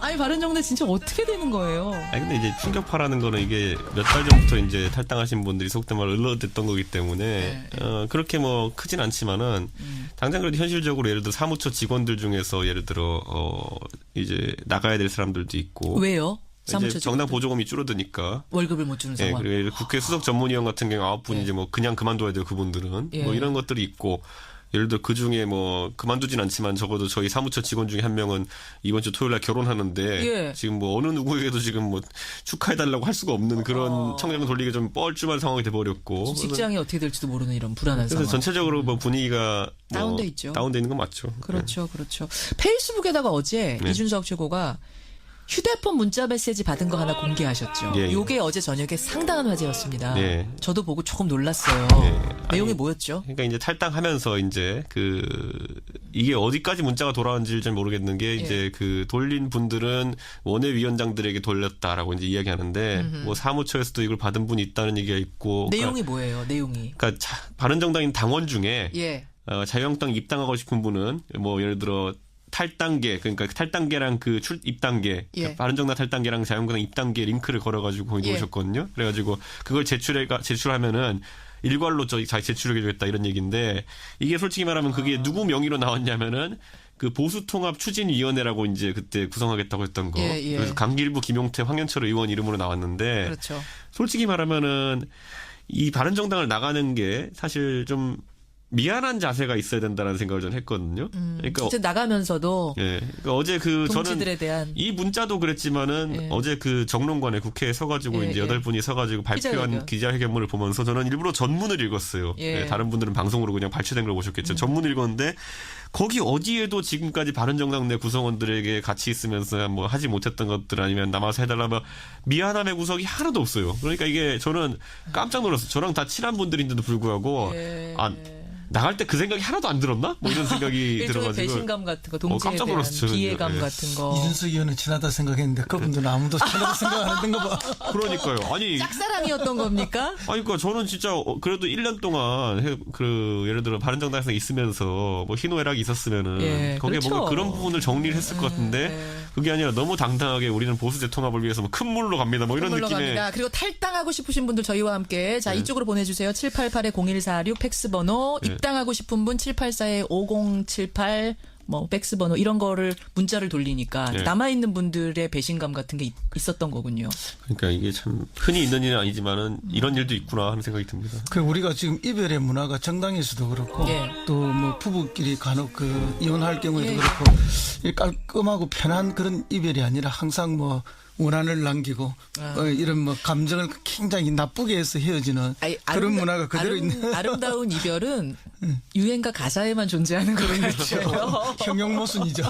아니 바른정당 진짜 어떻게 되는 거예요? 아니 근데 이제 충격파라는 거는 이게 몇 달 전부터 이제 탈당하신 분들이 속된 말로 을러댔던 거기 때문에 그렇게 뭐 크진 않지만은 당장 그래도 현실적으로 예를 들어 사무처 직원들 중에서 예를 들어 이제 나가야 될 사람들도 있고 왜요? 이제 정당 보조금이 줄어드니까 월급을 못 주는 상황. 그리고 국회 수석 전문위원 같은 경우 9분 이제 뭐 그냥 그만둬야 돼요 그분들은 뭐 이런 것들이 있고. 예를 들어 그 중에 뭐 그만두진 않지만 적어도 저희 사무처 직원 중에 한 명은 이번 주 토요일 날 결혼하는데 지금 뭐 어느 누구에게도 지금 뭐 축하해달라고 할 수가 없는 그런 청장 돌리기 좀 뻘쭘한 상황이 돼버렸고 직장이 어떻게 될지도 모르는 이런 불안한 상황. 그래서 전체적으로 뭐 분위기가 다운돼 있죠. 다운돼 있는 건 맞죠. 그렇죠, 그렇죠. 페이스북에다가 어제 이준석 최고가 휴대폰 문자 메시지 받은 거 하나 공개하셨죠. 요게 어제 저녁에 상당한 화제였습니다. 저도 보고 조금 놀랐어요. 내용이 뭐였죠? 그러니까 이제 탈당하면서 이제 이게 어디까지 문자가 돌아왔는지 잘 모르겠는 게 이제 돌린 분들은 원외위원장들에게 돌렸다라고 이제 이야기하는데 뭐 사무처에서도 이걸 받은 분이 있다는 얘기가 있고. 내용이 뭐예요? 내용이. 그러니까 바른정당인 당원 중에 자유한국당 입당하고 싶은 분은 뭐 예를 들어 탈당계 그러니까 탈당계랑 그 입당계 그러니까 바른정당 탈당계랑 자유한국당 입당계 링크를 걸어가지고 놓으셨거든요. 그래가지고 그걸 제출하면은 일괄로 제출해주겠다 이런 얘기인데 이게 솔직히 말하면 그게 누구 명의로 나왔냐면은 그 보수통합추진위원회라고 이제 그때 구성하겠다고 했던 거. 그래서 강길부, 김용태, 황현철 의원 이름으로 나왔는데 그렇죠. 솔직히 말하면은 이 바른정당을 나가는 게 사실 좀 미안한 자세가 있어야 된다는 생각을 전 했거든요. 그러니까 진짜 나가면서도 그러니까 어제 동지들에 대한 이 문자도 그랬지만은 어제 그 정론관에 국회에 서가지고 이제 8분이 서가지고 발표한 기자회견문을 보면서 저는 일부러 전문을 읽었어요. 다른 분들은 방송으로 그냥 발췌된 걸 보셨겠죠. 전문을 읽었는데 거기 어디에도 지금까지 바른정당 내 구성원들에게 같이 있으면서 뭐 하지 못했던 것들 아니면 남아서 해달라 뭐 미안함의 구석이 하나도 없어요. 그러니까 이게 저는 깜짝 놀랐어요. 저랑 다 친한 분들인데도 불구하고 나갈 때 그 생각이 하나도 안 들었나? 뭐 이런 생각이 들어가지고 배신감 같은 거, 동지에 깜짝 대한 놀랐어요, 기회감 같은 거. 이준석 의원은 친하다 생각했는데 그분들은 아무도 친하다 생각 안 했던 거 봐. 그러니까요. 아니 짝사랑이었던 겁니까? 아니 그러니까 저는 진짜 그래도 1년 동안 예를 들어 바른정당에서 있으면서 뭐 희노애락이 있었으면은 거기에 그렇죠. 뭔가 그런 부분을 정리를 했을 것 같은데 그게 아니라 너무 당당하게 우리는 보수 재통합을 위해서 뭐 큰 물로 갑니다. 뭐 이런 느낌의. 갑니다. 그리고 탈당하고 싶으신 분들 저희와 함께 이쪽으로 보내주세요. 788-0146 팩스번호 입당하고 싶은 분 784-5078 뭐 팩스번호 이런 거를 문자를 돌리니까 남아있는 분들의 배신감 같은 게 있었던 거군요. 그러니까 이게 참 흔히 있는 일은 아니지만은 이런 일도 있구나 하는 생각이 듭니다. 그 우리가 지금 이별의 문화가 정당에서도 그렇고 또 뭐 부부끼리 간혹 이혼할 경우에도 그렇고 깔끔하고 편한 그런 이별이 아니라 항상 뭐 원한을 남기고 이런 뭐 감정을 굉장히 나쁘게 해서 헤어지는 그런 문화가 그대로 있는. 아름다운 이별은 유행가 가사에만 존재하는 거예요. 형용모순이죠.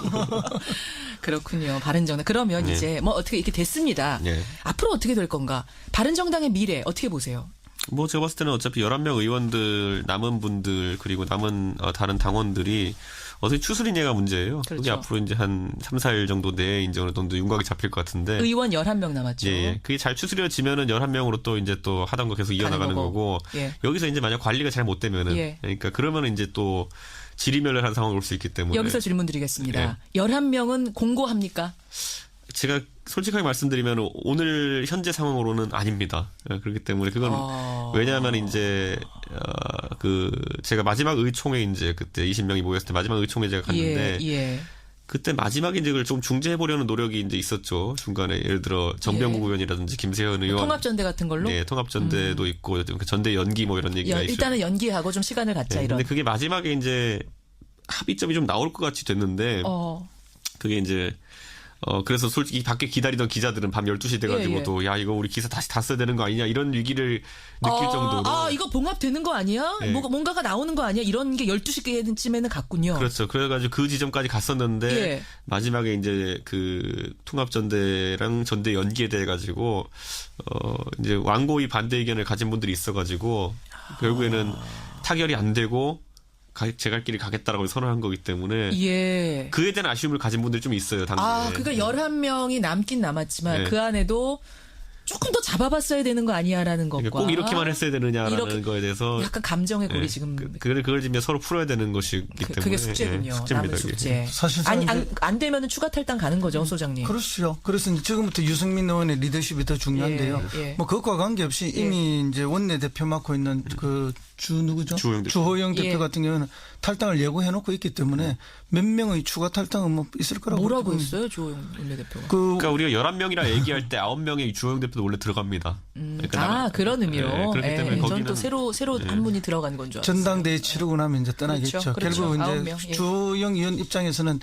그렇군요. 바른정당. 그러면 이제 뭐 어떻게 이렇게 됐습니다. 앞으로 어떻게 될 건가? 바른정당의 미래 어떻게 보세요? 뭐 제가 봤을 때는 어차피 11명 의원들 남은 분들 그리고 남은 다른 당원들이 어떻게 추스리냐가 문제예요. 그렇죠. 그게 앞으로 이제 한 3, 4일 정도 내에 이제 어느 정도 윤곽이 잡힐 것 같은데. 의원 11명 남았죠. 그게 잘 추스려지면은 11명으로 또 이제 또 하던 거 계속 이어나가는 거고. 여기서 이제 만약 관리가 잘 못 되면은. 그러니까 그러면은 이제 또 지리멸렬한 상황이 올 수 있기 때문에. 여기서 질문 드리겠습니다. 11명은 공고합니까? 제가 솔직하게 말씀드리면 오늘 현재 상황으로는 아닙니다. 그렇기 때문에 그건 왜냐하면 이제 제가 마지막 의총회 이제 그때 20명이 모였을 때 마지막 의총회 제가 갔는데 그때 마지막에 이제 그걸 좀 중재해 보려는 노력이 이제 있었죠. 중간에 예를 들어 정병국 의원이라든지 김세현 의원 통합전대 같은 걸로 통합전대도 있고 전대 연기 뭐 이런 얘기가 있어요. 일단은 연기하고 좀 시간을 갖자 이런. 근데 그게 마지막에 이제 합의점이 좀 나올 것 같이 됐는데 그게 이제 그래서 솔직히 밖에 기다리던 기자들은 밤 12시 돼가지고도 야 이거 우리 기사 다시 다 써야 되는 거 아니냐 이런 위기를 느낄 정도로 이거 봉합되는 거 아니야? 뭔가가 나오는 거 아니야? 이런 게 12시쯤에는 갔군요. 그렇죠. 그래가지고 그 지점까지 갔었는데 마지막에 이제 그 통합전대랑 전대 연기에 대해 가지고 이제 완고히 반대 의견을 가진 분들이 있어가지고 결국에는 타결이 안 되고 제 갈 길을 가겠다라고 선언한 거기 때문에 그에 대한 아쉬움을 가진 분들이 좀 있어요. 당시에. 그러니까 11명이 남긴 남았지만 그 안에도 조금 더 잡아봤어야 되는 거 아니야라는 것과 꼭 이렇게만 했어야 되느냐라는 거에 대해서 약간 감정의 골이 지금 그걸 지금 서로 풀어야 되는 것이기 때문에 그게 숙제군요. 숙제입니다. 남은 숙제. 사실상 안 되면은 추가 탈당 가는 거죠, 소장님. 그렇죠. 그래서 이제 지금부터 유승민 의원의 리더십이 더 중요한데요. 뭐 그것과 관계없이 이미 이제 원내대표 맡고 있는 그 누구죠? 주호영 대표 같은 경우는 탈당을 예고해놓고 있기 때문에 몇 명의 추가 탈당은 뭐 있을 거라고. 뭐라고 했어요, 주호영 원내대표가? 그러니까 우리가 11명이라 얘기할 때 9명의 주호영 대표도 원래 들어갑니다. 그러니까 그런 의미로. 그렇기 때문에 거기는 저는 또 새로 한 분이 들어간 건 줄 알았어요. 전당대회 치르고 나면 이제 떠나겠죠. 그렇죠. 결국 이제 주호영 의원 입장에서는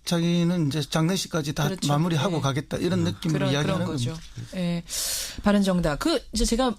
자기는 이제 장례식까지 다 마무리하고 가겠다 이런 느낌으로 이야기하는 거죠. 겁니다. 예. 바른정당. 이제 제가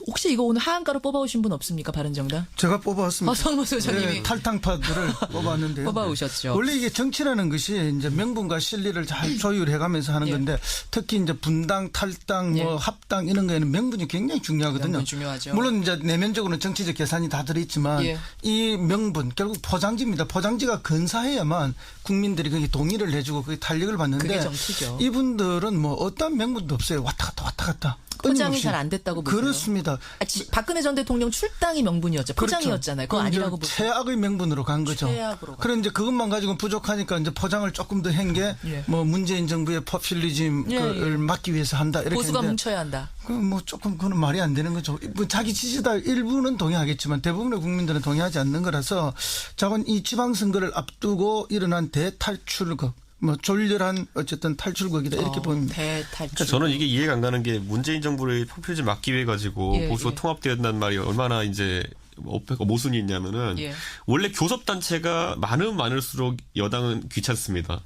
혹시 이거 오늘 하한가로 뽑아오신 분 없습니까? 바른정당? 제가 뽑아왔습니다. 성모 소장님이 탈당파들을 뽑아왔는데요. 뽑아오셨죠. 원래 이게 정치라는 것이 이제 명분과 실리를 잘 조율해가면서 하는 건데 특히 이제 분당, 탈당, 뭐 합당 이런 거에는 명분이 굉장히 중요하거든요. 명분 중요하죠. 물론 이제 내면적으로는 정치적 계산이 다 들어있지만 이 명분 결국 포장지입니다. 포장지가 근사해야만 국민들이 거기 동의를 해주고 거기 탄력을 받는데 그게 정치죠. 이분들은 뭐 어떤 명분도 없어요. 왔다 갔다. 포장이 잘 안 됐다고 보세요. 그렇습니다. 박근혜 전 대통령 출당이 명분이었죠. 포장이었잖아요. 그거 아니라고 보세요. 최악의 명분으로 간 거죠. 그래 이제 그것만 가지고 부족하니까 이제 포장을 조금 더 한 게 뭐 문재인 정부의 포퓰리즘을 막기 위해서 한다. 이렇게 보수가 뭉쳐야 한다. 뭐 조금 그건 말이 안 되는 거죠. 뭐 자기 지지자 일부는 동의하겠지만 대부분의 국민들은 동의하지 않는 거라서 자건 이 지방선거를 앞두고 일어난 대탈출극. 뭐 졸렬한 어쨌든 탈출극이다 이렇게 보입니다. 대탈출. 그러니까 저는 이게 이해가 안 가는 게 문재인 정부를 포퓰리즘 막기 위해 가지고 보수가 통합되었다는 말이 얼마나 이제 모순이 있냐면은 원래 교섭단체가 많을수록 여당은 귀찮습니다.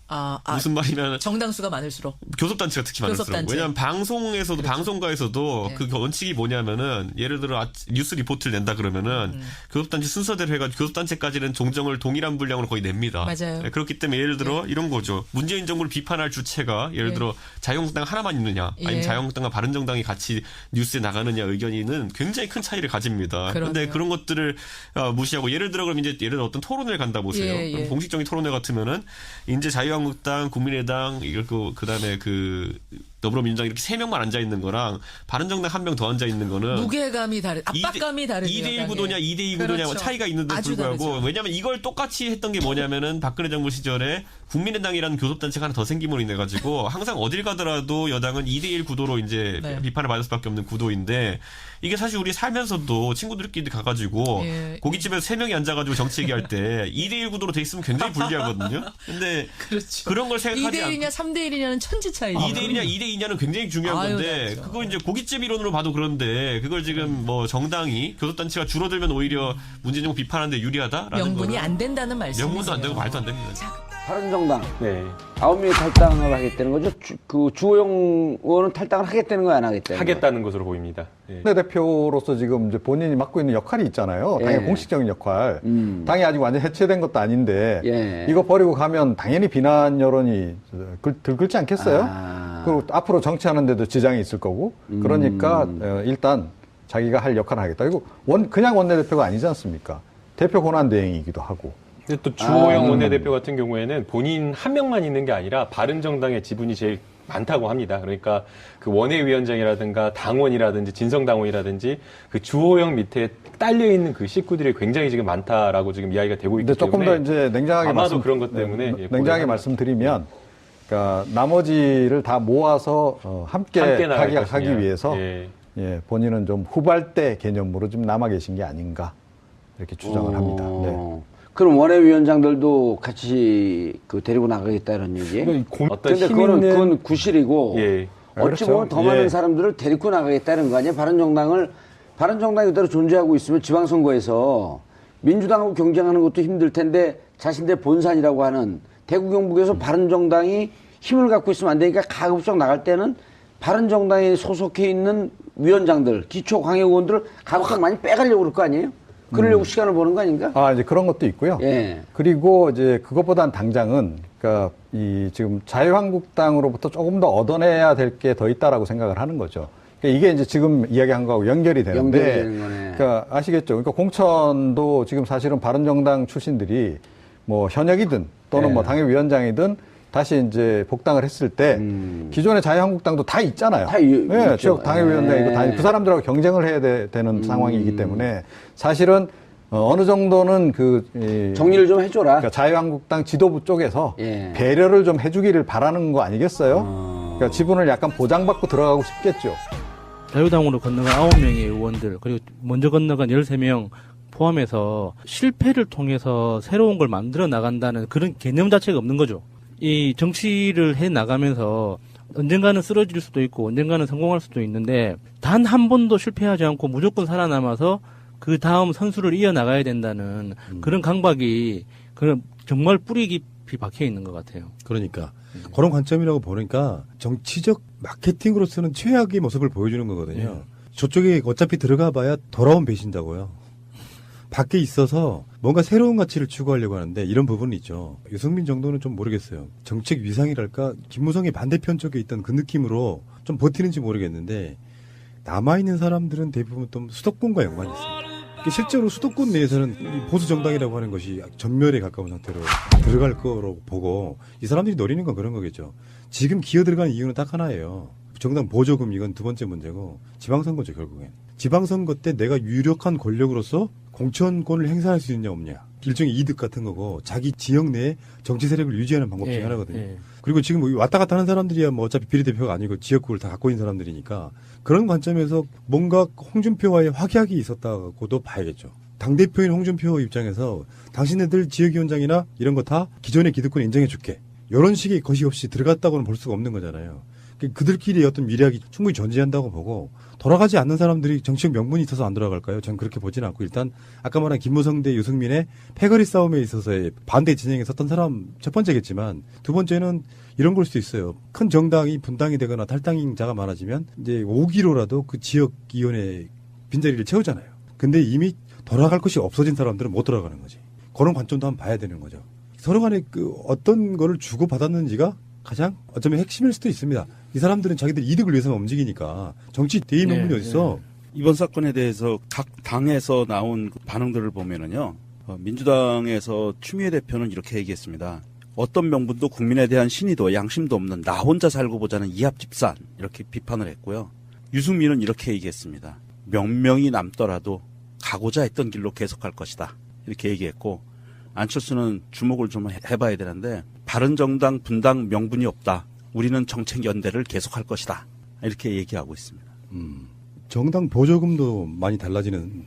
무슨 말이면 정당수가 많을수록 교섭단체가 특히 많을수록. 왜냐하면 방송에서도 방송가에서도 그 원칙이 뭐냐면은 예를 들어 뉴스 리포트를 낸다 그러면은 교섭단체 순서대로 해가지고 교섭단체까지는 종정을 동일한 분량으로 거의 냅니다. 맞아요. 그렇기 때문에 예를 들어 이런 거죠. 문재인 정부를 비판할 주체가 예를 들어 자유한국당 하나만 있느냐 아니면 자유한국당과 바른정당이 같이 뉴스에 나가느냐 의견이는 굉장히 큰 차이를 가집니다. 그런데 그런 것들을 무시하고 예를 들어 그럼 이제 예를 들어 어떤 토론회를 간다 보세요. 공식적인 토론회 같으면은 이제 자유한국당, 국민의당 이렇고 그다음에 더불어민주당 이렇게 3명만 앉아 있는 거랑 바른정당 1명 더 앉아 있는 거는 무게감이 압박감이 다르죠. 2대1 구도냐 2대2 구도냐 차이가 있는데 불구하고 왜냐하면 이걸 똑같이 했던 게 뭐냐면은 박근혜 정부 시절에 국민의당이라는 교섭단체가 하나 더 생김으로 인해 가지고 항상 어딜 가더라도 여당은 2대1 구도로 이제 비판을 받을 수밖에 없는 구도인데 이게 사실 우리 살면서도 친구들끼리 가가지고 고깃집에서 3명이 앉아가지고 정치 얘기할 때 2대1 구도로 돼 있으면 굉장히 불리하거든요. 근데 그런 걸 생각하지 않고 2대1이냐 3대1이냐는 천지 차이. 2대1이냐 2대2냐는 굉장히 중요한 건데 그거 이제 고깃집 이론으로 봐도 그런데 그걸 지금 뭐 정당이 교섭단체가 줄어들면 오히려 문재인 정부 비판하는데 유리하다라는 명분이 안 된다는 말씀이세요. 명분도 안 되고 말도 안 됩니다. 바른정당 9명이 탈당을 하겠다는 거죠? 주호영 의원은 탈당을 하겠다는 거야 안 하겠다는 거야? 하겠다는 것으로 보입니다. 대표로서 지금 이제 본인이 맡고 있는 역할이 있잖아요. 당의 공식적인 역할. 당이 아직 완전 해체된 것도 아닌데 이거 버리고 가면 당연히 비난 여론이 들끓지 않겠어요? 그리고 앞으로 정치하는 데도 지장이 있을 거고 그러니까 일단 자기가 할 역할을 하겠다. 그리고 그냥 원내대표가 아니지 않습니까? 대표 권한대행이기도 하고. 근데 또 주호영 원내대표 같은 경우에는 본인 한 명만 있는 게 아니라 바른정당의 지분이 제일 많다고 합니다. 그러니까 그 원외위원장이라든가 당원이라든지 진성당원이라든지 그 주호영 밑에 딸려 있는 그 식구들이 굉장히 지금 많다라고 지금 이야기가 되고 있기 조금 때문에 더 이제 냉정하게 아마도 그런 것 때문에 냉정하게 말씀드리면 그러니까 나머지를 다 모아서 함께 하기 위해서 본인은 좀 후발대 개념으로 좀 남아 계신 게 아닌가 이렇게 추정을 합니다. 그럼 원외위원장들도 같이 데리고 나가겠다 이런 얘기예요? 근데 그건 구실이고 어찌 보면 더 많은 사람들을 데리고 나가겠다는 거 아니에요? 바른정당이 그대로 존재하고 있으면 지방선거에서 민주당하고 경쟁하는 것도 힘들 텐데 자신들 본산이라고 하는 대구 경북에서 바른정당이 힘을 갖고 있으면 안 되니까 가급적 나갈 때는 바른정당에 소속해 있는 위원장들, 기초광역의원들을 가급적 많이 빼가려고 그럴 거 아니에요? 그러려고 시간을 보는 거 아닌가? 이제 그런 것도 있고요. 그리고 이제 그것보단 당장은, 그러니까 지금 자유한국당으로부터 조금 더 얻어내야 될 게 더 있다라고 생각을 하는 거죠. 그러니까 이게 이제 지금 이야기한 거하고 연결이 되는데, 그러니까 아시겠죠? 그러니까 공천도 지금 사실은 바른정당 출신들이 뭐 현역이든 또는 뭐 당협위원장이든 다시 이제 복당을 했을 때 기존의 자유한국당도 다 있잖아요. 네, 지역 당협위원장이고 다 그 사람들하고 경쟁을 해야 되는 상황이기 때문에 사실은 어느 정도는 정리를 좀 해줘라. 그러니까 자유한국당 지도부 쪽에서 배려를 좀 해주기를 바라는 거 아니겠어요? 그러니까 지분을 약간 보장받고 들어가고 싶겠죠. 자유당으로 건너간 9명의 의원들 그리고 먼저 건너간 13명 포함해서 실패를 통해서 새로운 걸 만들어 나간다는 그런 개념 자체가 없는 거죠. 이 정치를 해 나가면서 언젠가는 쓰러질 수도 있고 언젠가는 성공할 수도 있는데 단 한 번도 실패하지 않고 무조건 살아남아서 그 다음 선수를 이어나가야 된다는 그런 강박이 정말 뿌리 깊이 박혀 있는 것 같아요. 그러니까 그런 관점이라고 보니까 정치적 마케팅으로서는 최악의 모습을 보여주는 거거든요. 저쪽에 어차피 들어가 봐야 돌아온 배신자고요. 밖에 있어서 뭔가 새로운 가치를 추구하려고 하는데 이런 부분이 있죠. 유승민 정도는 좀 모르겠어요. 정책 위상이랄까 김무성의 반대편 쪽에 있던 그 느낌으로 좀 버티는지 모르겠는데 남아있는 사람들은 대부분 또 수도권과 연관이 있습니다. 실제로 수도권 내에서는 보수 정당이라고 하는 것이 전멸에 가까운 상태로 들어갈 거로 보고 이 사람들이 노리는 건 그런 거겠죠. 지금 기어 들어가는 이유는 딱 하나예요. 정당 보조금 이건 두 번째 문제고 지방선거죠 결국엔. 지방선거 때 내가 유력한 권력으로서 공천권을 행사할 수 있냐 없냐. 일종의 이득 같은 거고 자기 지역 내에 정치 세력을 유지하는 방법 중에 하나거든요. 그리고 지금 왔다 갔다 하는 사람들이야 뭐 어차피 비례대표가 아니고 지역구를 다 갖고 있는 사람들이니까 그런 관점에서 뭔가 홍준표와의 확약이 있었다고도 봐야겠죠. 당대표인 홍준표 입장에서 당신네들 지역위원장이나 이런 거 다 기존의 기득권 인정해 줄게. 이런 식의 것이 없이 들어갔다고는 볼 수가 없는 거잖아요. 그들끼리 어떤 미래학이 충분히 존재한다고 보고 돌아가지 않는 사람들이 정치적 명분이 있어서 안 돌아갈까요? 전 그렇게 보지는 않고 일단 아까 말한 김무성 대 유승민의 패거리 싸움에 있어서의 반대 진영에 섰던 사람 첫 번째겠지만 두 번째는 이런 걸 수도 있어요. 큰 정당이 분당이 되거나 탈당자가 많아지면 이제 5기로라도 그 지역위원회 빈자리를 채우잖아요. 근데 이미 돌아갈 것이 없어진 사람들은 못 돌아가는 거지. 그런 관점도 한번 봐야 되는 거죠. 서로 간에 어떤 거를 주고받았는지가 가장 어쩌면 핵심일 수도 있습니다. 이 사람들은 자기들 이득을 위해서만 움직이니까 정치 대의 명분이 어딨어. 이번 사건에 대해서 각 당에서 나온 반응들을 보면은요. 민주당에서 추미애 대표는 이렇게 얘기했습니다. 어떤 명분도 국민에 대한 신의도 양심도 없는 나 혼자 살고 보자는 이합집산 이렇게 비판을 했고요. 유승민은 이렇게 얘기했습니다. 명명이 남더라도 가고자 했던 길로 계속할 것이다. 이렇게 얘기했고 안철수는 주목을 좀 해봐야 되는데 바른정당 분당 명분이 없다. 우리는 정책 연대를 계속할 것이다. 이렇게 얘기하고 있습니다. 정당 보조금도 많이 달라지는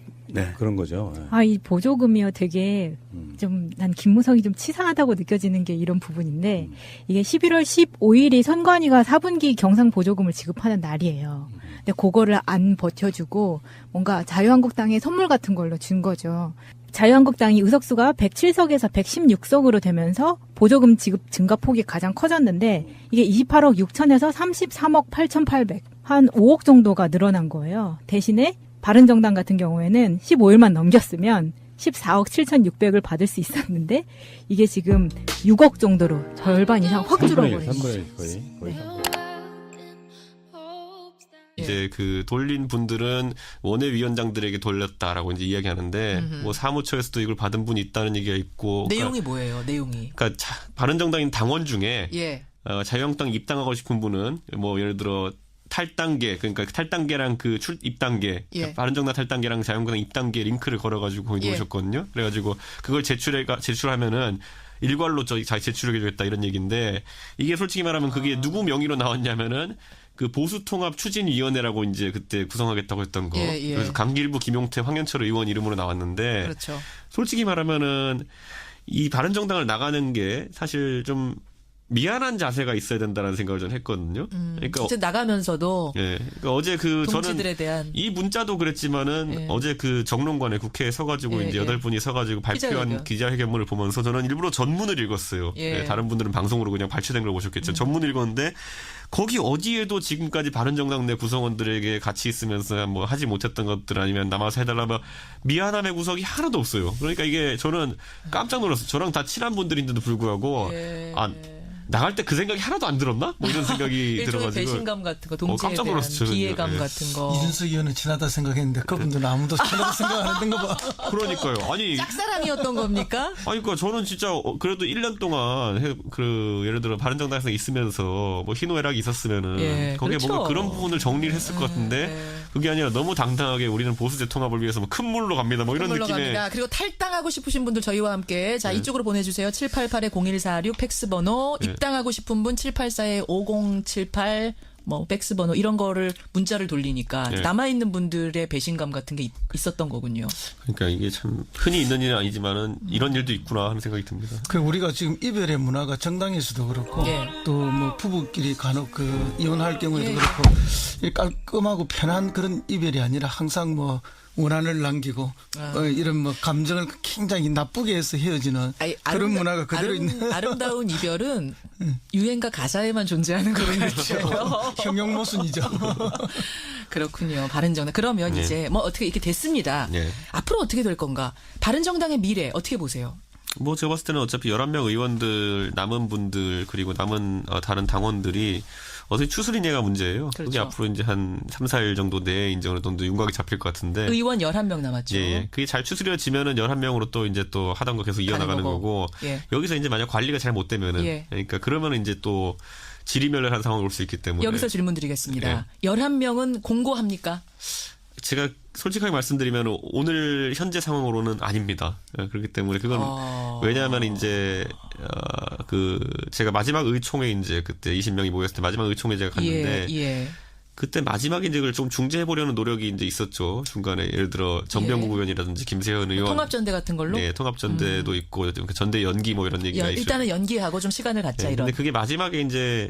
그런 거죠. 이 보조금이요 되게 좀 난 김무성이 좀 치사하다고 느껴지는 게 이런 부분인데 이게 11월 15일이 선관위가 4분기 경상 보조금을 지급하는 날이에요. 근데 그거를 안 버텨주고 뭔가 자유한국당에 선물 같은 걸로 준 거죠. 자유한국당이 의석수가 107석에서 116석으로 되면서 보조금 지급 증가폭이 가장 커졌는데 이게 28억 6천에서 33억 8,800, 한 5억 정도가 늘어난 거예요. 대신에 바른정당 같은 경우에는 15일만 넘겼으면 14억 7,600을 받을 수 있었는데 이게 지금 6억 정도로 절반 이상 확 줄어버린 거예요. 이제 돌린 분들은 원외위원장들에게 돌렸다라고 이제 이야기하는데 뭐 사무처에서도 이걸 받은 분이 있다는 얘기가 있고 내용이 뭐예요? 내용이. 그러니까 바른정당인 당원 중에 자유한국당 입당하고 싶은 분은 뭐 예를 들어 탈당계 그러니까 탈당계랑 입당계 그러니까 바른정당 탈당계랑 자유한국당 입당계 링크를 걸어가지고 거기 놓으셨거든요. 그래가지고 그걸 제출하면은 일괄로 제출해주겠다 이런 얘기인데 이게 솔직히 말하면 그게 누구 명의로 나왔냐면은 보수통합추진위원회라고 이제 그때 구성하겠다고 했던 거. 그래서 강길부, 김용태, 황현철 의원 이름으로 나왔는데. 그렇죠. 솔직히 말하면은 이 바른정당을 나가는 게 사실 좀 미안한 자세가 있어야 된다는 생각을 전 했거든요. 그러니까 이제 나가면서도. 그러니까 어제 동지들에 대한 이 문자도 그랬지만은 어제 정론관에 국회에 서가지고 이제 8분이 서가지고 발표한 기자회견문을 보면서 저는 일부러 전문을 읽었어요. 다른 분들은 방송으로 그냥 발췌된 걸 보셨겠죠. 전문을 읽었는데 거기 어디에도 지금까지 바른정당 내 구성원들에게 같이 있으면서 뭐 하지 못했던 것들 아니면 남아서 해달라면 미안함의 구석이 하나도 없어요. 그러니까 이게 저는 깜짝 놀랐어요. 저랑 다 친한 분들인데도 불구하고 나갈 때 그 생각이 하나도 안 들었나? 뭐 이런 생각이 일종의 들어가지고 배신감 같은 거, 동지에 깜짝 대한 놀랐어요, 기회감 예. 같은 거. 이준석 의원은 친하다 생각했는데 그분들은 아무도 친하다 생각 안 했던 거 봐. 그러니까요. 아니 짝사랑이었던 겁니까? 아니, 그러니까 저는 진짜 그래도 1년 동안 예를 들어 바른정당에서 있으면서 뭐 희노애락이 있었으면은 예, 거기에 그렇죠. 뭔가 그런 부분을 정리를 했을 것 같은데 그게 아니라 너무 당당하게 우리는 보수 재통합을 위해서 뭐 큰 물로 갑니다. 뭐 이런 선물로 느낌의. 갑니다. 그리고 탈당하고 싶으신 분들 저희와 함께 자 이쪽으로 보내주세요. 788-0146 팩스번호 입당하고 싶은 분 784-5078 뭐 팩스번호 이런 거를 문자를 돌리니까 남아있는 분들의 배신감 같은 게 있었던 거군요. 그러니까 이게 참 흔히 있는 일은 아니지만은 이런 일도 있구나 하는 생각이 듭니다. 그 우리가 지금 이별의 문화가 정당에서도 그렇고 또 뭐 부부끼리 간혹 그 이혼할 경우에도 그렇고 이 깔끔하고 편한 그런 이별이 아니라 항상 뭐 원한을 남기고 이런 뭐 감정을 굉장히 나쁘게 해서 헤어지는 그런 문화가 그대로 있는. 아름다운 이별은 유행가 가사에만 존재하는 거예요. 형용 모순이죠. 그렇군요. 바른정당. 그러면 이제 뭐 어떻게 이렇게 됐습니다. 앞으로 어떻게 될 건가? 바른정당의 미래 어떻게 보세요? 뭐 제가 봤을 때는 어차피 11명 의원들 남은 분들 그리고 남은 다른 당원들이 어떻게 추스리냐가 문제예요. 그렇죠. 그게 앞으로 이제 한 3, 4일 정도 내에 이제 어느 정도 윤곽이 잡힐 것 같은데. 의원 11명 남았죠. 예. 그게 잘 추스려지면은 11명으로 또 이제 또 하던 거 계속 이어나가는 거고. 여기서 이제 만약 관리가 잘 못 되면은. 그러니까 그러면은 이제 또 질의멸렬한 상황이 올 수 있기 때문에. 여기서 질문 드리겠습니다. 11명은 공고합니까? 제가 솔직하게 말씀드리면 오늘 현재 상황으로는 아닙니다. 그렇기 때문에 그건 왜냐하면 이제 제가 마지막 의총회 이제 그때 20명이 모였을 때 마지막 의총회 제가 갔는데 그때 마지막에 이제 그걸 좀 중재해 보려는 노력이 이제 있었죠. 중간에 예를 들어 정병국 의원이라든지 김세현 의원 통합전대 같은 걸로? 네, 통합전대도 있고 전대 연기 뭐 이런 얘기가 있어요. 일단은 연기하고 좀 시간을 갖자 이런. 근데 그게 마지막에 이제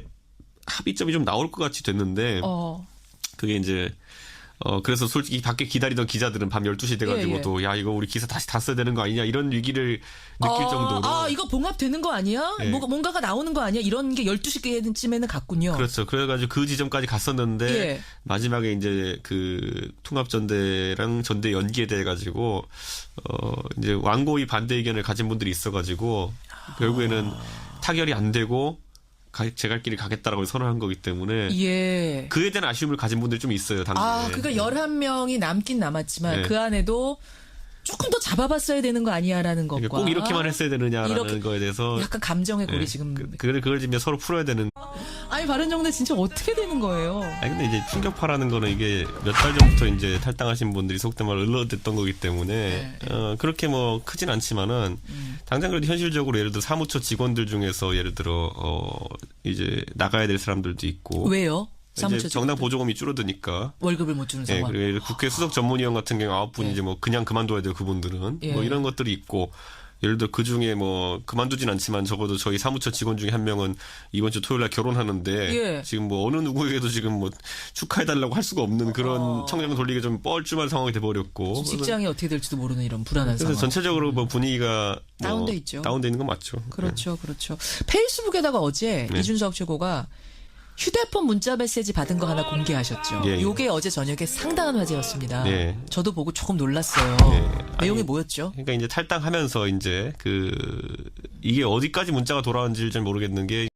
합의점이 좀 나올 것 같이 됐는데 그게 이제 그래서 솔직히 밖에 기다리던 기자들은 밤 12시 돼가지고도 야, 이거 우리 기사 다시 다 써야 되는 거 아니냐 이런 위기를 느낄 정도로. 이거 봉합되는 거 아니야? 뭔가가 나오는 거 아니야? 이런 게 12시쯤에는 갔군요. 그렇죠. 그래가지고 그 지점까지 갔었는데 마지막에 이제 그 통합전대랑 전대 연기에 대해 가지고 이제 완고히 반대 의견을 가진 분들이 있어가지고 결국에는 타결이 안 되고 제 갈 길이 가겠다라고 선언한 거기 때문에 그에 대한 아쉬움을 가진 분들이 좀 있어요. 당연히. 그러니까 11명이 남긴 남았지만 그 안에도 조금 더 잡아봤어야 되는 거 아니야라는 것과 꼭 이렇게만 했어야 되느냐라는 거에 대해서 약간 감정의 골이 지금 그걸 지금 서로 풀어야 되는. 아니 바른정당 진짜 어떻게 되는 거예요? 아니 근데 이제 충격파라는 거는 이게 몇 달 전부터 이제 탈당하신 분들이 속된 말로 을러댔던 거기 때문에 그렇게 뭐 크진 않지만은 당장 그래도 현실적으로 예를 들어 사무처 직원들 중에서 예를 들어 이제 나가야 될 사람들도 있고. 왜요? 이제 정당 보조금이 줄어드니까 월급을 못 주는 상황. 그리고 국회 수석 전문위원 같은 경우 9분 이제 뭐 그냥 그만둬야 돼요 그분들은 뭐 이런 것들이 있고 예를 들어 그 중에 뭐 그만두진 않지만 적어도 저희 사무처 직원 중에 한 명은 이번 주 토요일 날 결혼하는데 지금 뭐 어느 누구에게도 지금 뭐 축하해달라고 할 수가 없는 그런 청장 돌리기 좀 뻘쭘한 상황이 돼버렸고 직장이 어떻게 될지도 모르는 이런 불안한 상황. 그래서 전체적으로 뭐 분위기가 다운돼 있죠. 다운돼 있는 건 맞죠. 그렇죠. 페이스북에다가 어제 이준석 최고가 휴대폰 문자 메시지 받은 거 하나 공개하셨죠. 요게 어제 저녁에 상당한 화제였습니다. 저도 보고 조금 놀랐어요. 내용이 뭐였죠? 그러니까 이제 탈당하면서 이제 이게 어디까지 문자가 돌아왔는지 잘 모르겠는 게